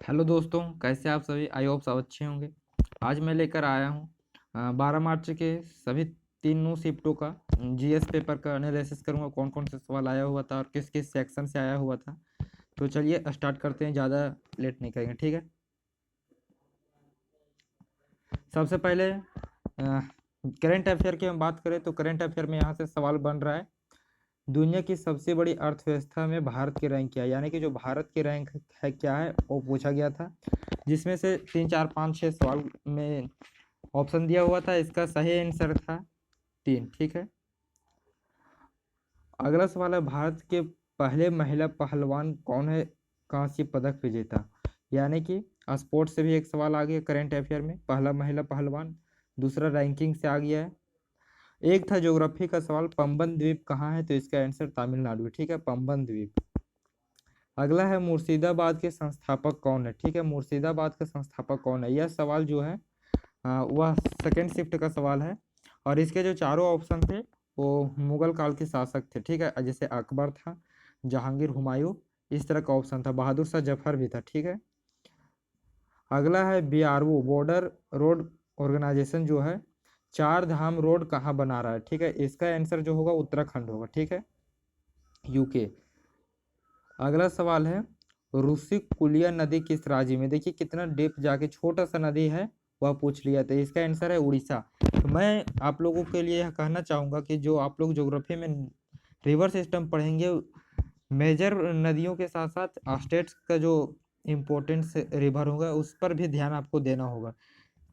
Hello दोस्तों, कैसे आप सभी? आई होप सब अच्छे होंगे। आज मैं लेकर आया हूँ 12 मार्च के सभी तीनों शिफ्टों का जीएस पेपर का एनालिसिस करूँगा। कौन कौन से सवाल आया हुआ था और किस किस सेक्शन से आया हुआ था। तो चलिए स्टार्ट करते हैं, ज़्यादा लेट नहीं करेंगे, ठीक है। सबसे पहले करंट अफेयर की हम बात करें तो करंट अफेयर में यहाँ से सवाल बन रहा है, दुनिया की सबसे बड़ी अर्थव्यवस्था में भारत की रैंक क्या है। यानी कि जो भारत की रैंक है क्या है वो पूछा गया था, जिसमें से 3 4 5 6 सवाल में ऑप्शन दिया हुआ था। इसका सही आंसर था 3, ठीक है। अगला सवाल है, भारत के पहले महिला पहलवान कौन है, कांस्य पदक विजेता। यानी कि स्पोर्ट्स से भी एक सवाल आ गया करंट अफेयर में, पहला महिला पहलवान। दूसरा रैंकिंग से आ गया है। एक था ज्योग्राफी का सवाल, पंबन द्वीप कहाँ है, तो इसका आंसर तमिलनाडु है, ठीक है, पंबन द्वीप। अगला है, मुर्शिदाबाद के संस्थापक कौन है, ठीक है, मुर्शिदाबाद का संस्थापक कौन है। यह सवाल जो है वह सेकंड शिफ्ट का सवाल है और इसके जो चारों ऑप्शन थे वो मुगल काल के शासक थे, ठीक है। जैसे अकबर था, जहांगीर, हुमायूं, इस तरह का ऑप्शन था। बहादुर शाह जफर भी था, ठीक है। अगला है, बीआरओ बॉर्डर रोड ऑर्गेनाइजेशन जो है चार धाम रोड कहाँ बना रहा है, ठीक है। इसका आंसर जो होगा उत्तराखंड होगा, ठीक है, यूके। अगला सवाल है, रूसी कुलिया नदी किस राज्य में। देखिए कितना डीप जाके छोटा सा नदी है, वह पूछ लिया था। इसका आंसर है उड़ीसा। तो मैं आप लोगों के लिए यह कहना चाहूँगा कि जो आप लोग ज्योग्राफी में रिवर सिस्टम पढ़ेंगे, मेजर नदियों के साथ साथ स्टेट्स का जो इम्पोर्टेंस रिवर होगा उस पर भी ध्यान आपको देना होगा।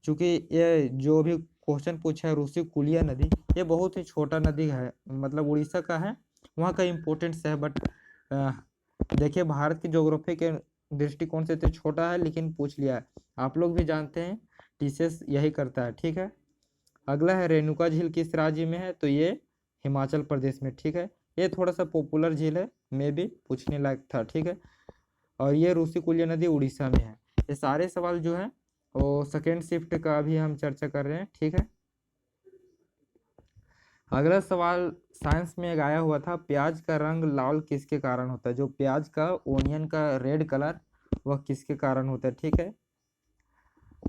क्योंकि ये जो भी क्वेश्चन पूछा है, रूसी कुलिया नदी, ये बहुत ही छोटा नदी है, मतलब उड़ीसा का है, वहाँ का इम्पोर्टेंस है। बट देखिए भारत की ज्योग्राफी के दृष्टिकोण से तो छोटा है, लेकिन पूछ लिया है। आप लोग भी जानते हैं टीसीएस यही करता है, ठीक है। अगला है, रेणुका झील किस राज्य में है, तो ये हिमाचल प्रदेश में, ठीक है। ये थोड़ा सा पॉपुलर झील है, में भी पूछने लायक था, ठीक है। और ये रूसी कुलिया नदी उड़ीसा में है। ये सारे सवाल जो है वो सेकेंड शिफ्ट का भी हम चर्चा कर रहे हैं, ठीक है। अगला सवाल साइंस में एक आया हुआ था, प्याज का रंग लाल किसके कारण होता है। जो प्याज का ओनियन का रेड कलर, वह किसके कारण होता है, ठीक है।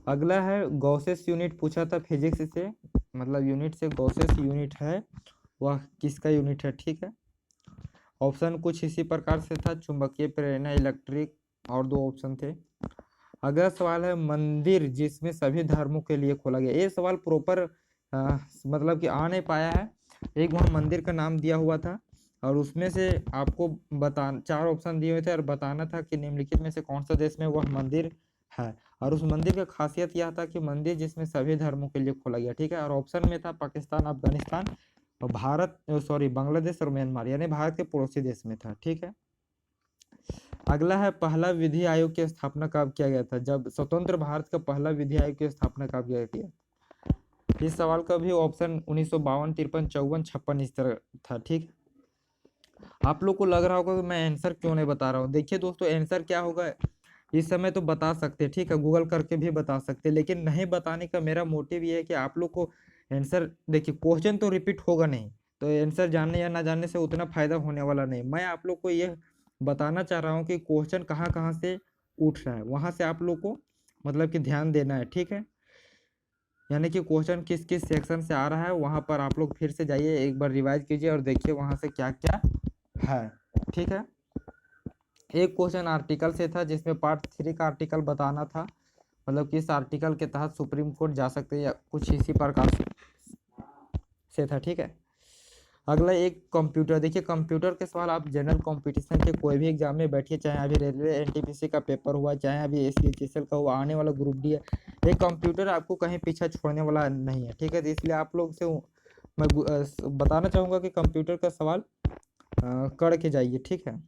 अगला है, गॉसेस यूनिट पूछा था फिजिक्स से, मतलब यूनिट से गॉसेस यूनिट है, वह किसका यूनिट है, ठीक है। ऑप्शन कुछ इसी प्रकार से था, चुंबकीय प्रेरणा, इलेक्ट्रिक, और दो ऑप्शन थे। अगला सवाल है, मंदिर जिसमें सभी धर्मों के लिए खोला गया। ये सवाल प्रॉपर मतलब कि आ नहीं पाया है। एक वहाँ मंदिर का नाम दिया हुआ था और उसमें से आपको बता 4 ऑप्शन दिए हुए थे और बताना था कि निम्नलिखित में से कौन सा देश में वह मंदिर है। और उस मंदिर का खासियत यह था कि मंदिर जिसमें सभी धर्मों के लिए खोला गया, ठीक है। और ऑप्शन में था पाकिस्तान, अफगानिस्तान और भारत, सॉरी, बांग्लादेश और म्यांमार, यानी भारत के पड़ोसी देश में था, ठीक है। अगला है, पहला विधि आयोग की स्थापना कब किया गया था। जब स्वतंत्र भारत का पहला विधि आयोग की स्थापना कब किया गया। इस सवाल का भी ऑप्शन 1952, 53, 54, 56 इस तरह था, ठीक। आप लोग को लग रहा होगा कि मैं आंसर क्यों नहीं बता रहा हूँ। देखिए दोस्तों, आंसर क्या होगा इस समय तो बता सकते, ठीक है, गूगल करके भी बता सकते, लेकिन नहीं बताने का मेरा मोटिव ये है कि आप लोग को आंसर, देखिए क्वेश्चन तो रिपीट होगा नहीं, तो आंसर जानने या ना जानने से उतना फायदा होने वाला नहीं। मैं आप लोग को ये बताना चाह रहा हूँ कि क्वेश्चन कहाँ कहाँ से उठ रहा है, वहाँ से आप लोग को मतलब कि ध्यान देना है, ठीक है। यानी कि क्वेश्चन किस किस सेक्शन से आ रहा है, वहाँ पर आप लोग फिर से जाइए, एक बार रिवाइज कीजिए और देखिए वहाँ से क्या क्या है, ठीक है। एक क्वेश्चन आर्टिकल से था, जिसमें पार्ट 3 का आर्टिकल बताना था, मतलब किस आर्टिकल के तहत सुप्रीम कोर्ट जा सकते हैं या कुछ इसी प्रकार से था, ठीक है। अगला एक कंप्यूटर, देखिए कंप्यूटर के सवाल आप जनरल कंपटीशन के कोई भी एग्जाम में बैठिए, चाहे अभी रेलवे एनटीपीसी का पेपर हुआ, चाहे अभी एससीएचएसएल का हुआ, आने वाला ग्रुप डी है, ये कंप्यूटर आपको कहीं पीछा छोड़ने वाला नहीं है, ठीक है। तो इसलिए आप लोग से मैं बताना चाहूँगा कि कंप्यूटर का सवाल करके जाइए, ठीक है।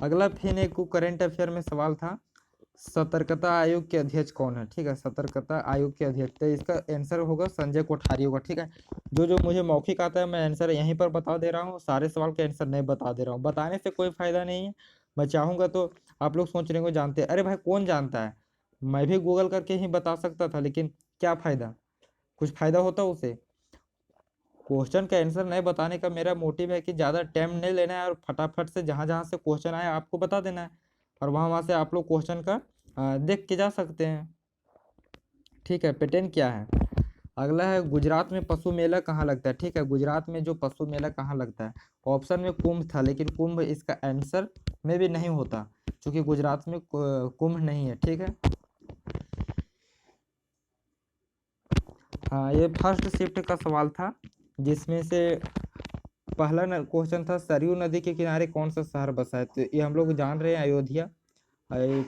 अगला फिर एक करंट अफेयर में सवाल था, सतर्कता आयोग के अध्यक्ष कौन है, ठीक है, सतर्कता आयोग के अध्यक्ष, तो इसका आंसर होगा संजय कोठारी होगा, ठीक है। जो जो मुझे मौखिक आता है मैं आंसर यहीं पर बता दे रहा हूँ, सारे सवाल के आंसर नहीं बता दे रहा हूँ, बताने से कोई फायदा नहीं है। मैं चाहूँगा तो आप लोग सोच रहे हो जानते हैं, अरे भाई कौन जानता है, मैं भी गूगल करके ही बता सकता था, लेकिन क्या फायदा, कुछ फायदा होता उसे। क्वेश्चन का आंसर नहीं बताने का मेरा मोटिव है कि ज़्यादा टाइम नहीं लेना है और फटाफट से जहाँ जहाँ से क्वेश्चन आया आपको बता देना है। और वहाँ से आप लोग क्वेश्चन का देख के जा सकते हैं। ठीक है, पैटर्न क्या है। अगला है गुजरात में पशु मेला कहाँ लगता है। ठीक है, गुजरात में जो पशु मेला कहाँ लगता है। ऑप्शन में कुंभ था, लेकिन कुंभ इसका आंसर में भी नहीं होता, क्योंकि गुजरात में कुंभ नहीं है। ठीक है, हाँ, ये फर्स्ट शिफ्ट का सवाल था, जिसमें से पहला क्वेश्चन था सरयू नदी के किनारे कौन सा शहर बसा है। तो ये हम लोग जान रहे हैं अयोध्या,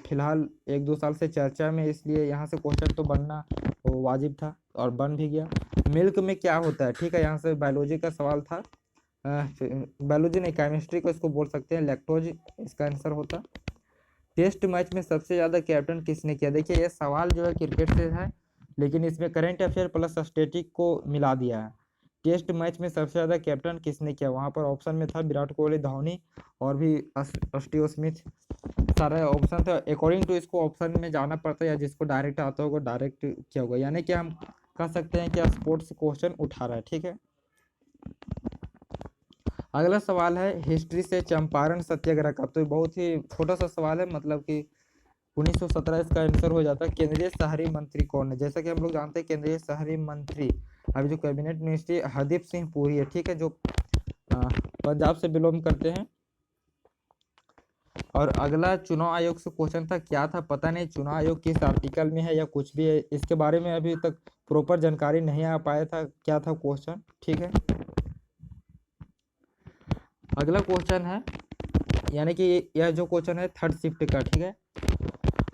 फिलहाल 1-2 साल से चर्चा में, इसलिए यहाँ से क्वेश्चन तो बनना वाजिब था और बन भी गया। मिल्क में क्या होता है। ठीक है, यहाँ से बायोलॉजी का सवाल था, बायोलॉजी नहीं, केमिस्ट्री को इसको बोल सकते हैं, लैक्टोज इसका आंसर होता। टेस्ट मैच में सबसे ज़्यादा कैप्टन किसने किया। देखिए, ये सवाल जो है क्रिकेट से है, लेकिन इसमें करंट अफेयर प्लस स्टैटिक को मिला दिया है। टेस्ट मैच में सबसे ज़्यादा कैप्टन किसने किया, वहाँ पर ऑप्शन में था विराट कोहली, धोनी और भी स्टीव स्मिथ, सारे ऑप्शन थे। अकॉर्डिंग टू इसको ऑप्शन में जाना पड़ता है, या जिसको डायरेक्ट आता होगा डायरेक्ट किया होगा, यानी कि हम कह सकते हैं कि स्पोर्ट्स क्वेश्चन उठा रहा है। ठीक है, अगला सवाल है हिस्ट्री से चंपारण सत्याग्रह का। तो बहुत ही छोटा सा सवाल है, मतलब कि 1917 इसका आंसर हो जाता है। केंद्रीय शहरी मंत्री कौन है। जैसा कि हम लोग जानते हैं, केंद्रीय शहरी मंत्री अभी जो कैबिनेट मिनिस्ट्री हरदीप सिंह पुरी है। ठीक है, जो पंजाब से बिलोंग करते हैं। और अगला चुनाव आयोग से क्वेश्चन था, क्या था पता नहीं, चुनाव आयोग किस आर्टिकल में है या कुछ भी है, इसके बारे में अभी तक प्रॉपर जानकारी नहीं आ पाया था, क्या था क्वेश्चन। ठीक है, अगला क्वेश्चन है, यानी कि यह जो क्वेश्चन है थर्ड शिफ्ट का। ठीक है,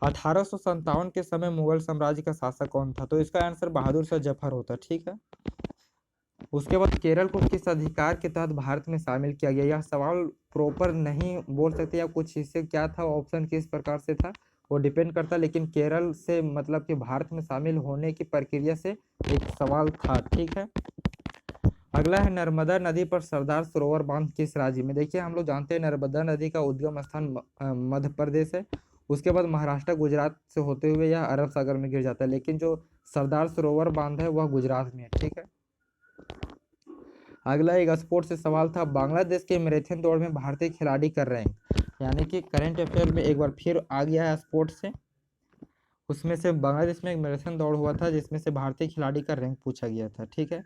1857 के समय मुगल साम्राज्य का शासक कौन था। तो इसका आंसर बहादुर शाह जफर होता। ठीक है, उसके बाद केरल को किस अधिकार के तहत भारत में शामिल किया गया। यह सवाल प्रॉपर नहीं बोल सकते, या कुछ इससे क्या था, ऑप्शन किस प्रकार से था वो डिपेंड करता, लेकिन केरल से मतलब कि भारत में शामिल होने की प्रक्रिया से एक सवाल था। ठीक है, अगला है नर्मदा नदी पर सरदार सरोवर बांध किस राज्य में। देखिए, हम लोग जानते हैं नर्मदा नदी का उद्गम स्थान मध्य प्रदेश है, उसके बाद महाराष्ट्र गुजरात से होते हुए यह अरब सागर में गिर जाता है, लेकिन जो सरदार सरोवर बांध है वह गुजरात में है। ठीक है, अगला एक स्पोर्ट से सवाल था, बांग्लादेश के मैराथन दौड़ में भारतीय खिलाड़ी कर रहे हैं, यानी कि करंट अफेयर में एक बार फिर आ गया है स्पोर्ट से। उसमें से बांग्लादेश में एक मैराथन दौड़ हुआ था, जिसमें से भारतीय खिलाड़ी का रैंक पूछा गया था। ठीक है,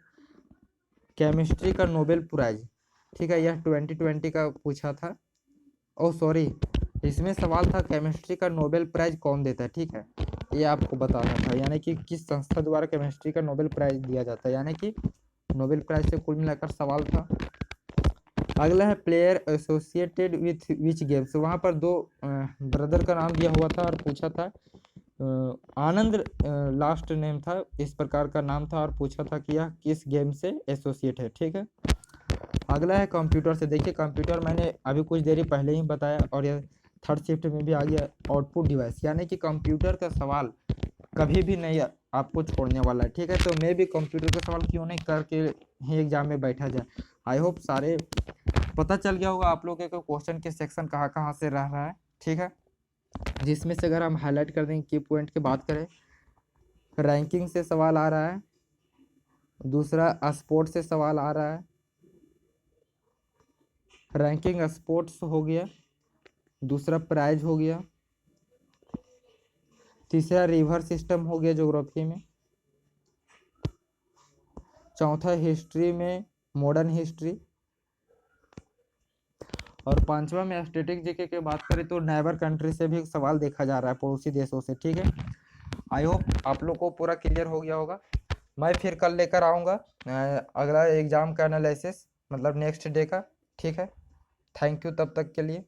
केमिस्ट्री का नोबेल प्राइज। ठीक है, यह 2020 का पूछा था। ओह सॉरी, इसमें सवाल था केमिस्ट्री का नोबेल प्राइज कौन देता है। ठीक है, ये आपको बताना था, यानी कि किस संस्था द्वारा केमिस्ट्री का नोबेल प्राइज दिया जाता है, यानी कि नोबेल प्राइज से कुल मिलाकर सवाल था। अगला है player associated with which games. वहाँ पर दो ब्रदर का नाम दिया हुआ था और पूछा था, आनंद लास्ट नेम था, इस प्रकार का नाम था, और पूछा था कि यह किस गेम से एसोसिएट है। ठीक है, अगला है कंप्यूटर से। देखिए, कंप्यूटर मैंने अभी कुछ देरी पहले ही बताया, और यह थर्ड शिफ्ट में भी आ गया। आउटपुट डिवाइस, यानी कि कंप्यूटर का सवाल कभी भी नहीं आपको छोड़ने वाला है। ठीक है, तो मैं भी कंप्यूटर का सवाल क्यों नहीं करके ही एग्जाम में बैठा जाए। आई होप सारे पता चल गया होगा आप लोगों को क्वेश्चन के सेक्शन कहाँ कहाँ से रह रहा है। ठीक है, जिसमें से अगर हम हाईलाइट कर देंगे की पॉइंट की बात करें, रैंकिंग से सवाल आ रहा है, दूसरा स्पोर्ट से सवाल आ रहा है, रैंकिंग स्पोर्ट्स हो गया, दूसरा प्राइज हो गया, तीसरा रिवर सिस्टम हो गया ज्योग्राफी में, चौथा हिस्ट्री में मॉडर्न हिस्ट्री, और पांचवा में स्टैटिक जीके की बात करें तो नेबर कंट्री से भी सवाल देखा जा रहा है, पड़ोसी देशों से। ठीक है, आई होप आप लोग को पूरा क्लियर हो गया होगा। मैं फिर कल लेकर आऊँगा अगला एग्जाम का एनालिसिस, मतलब नेक्स्ट डे का। ठीक है, थैंक यू तब तक के लिए।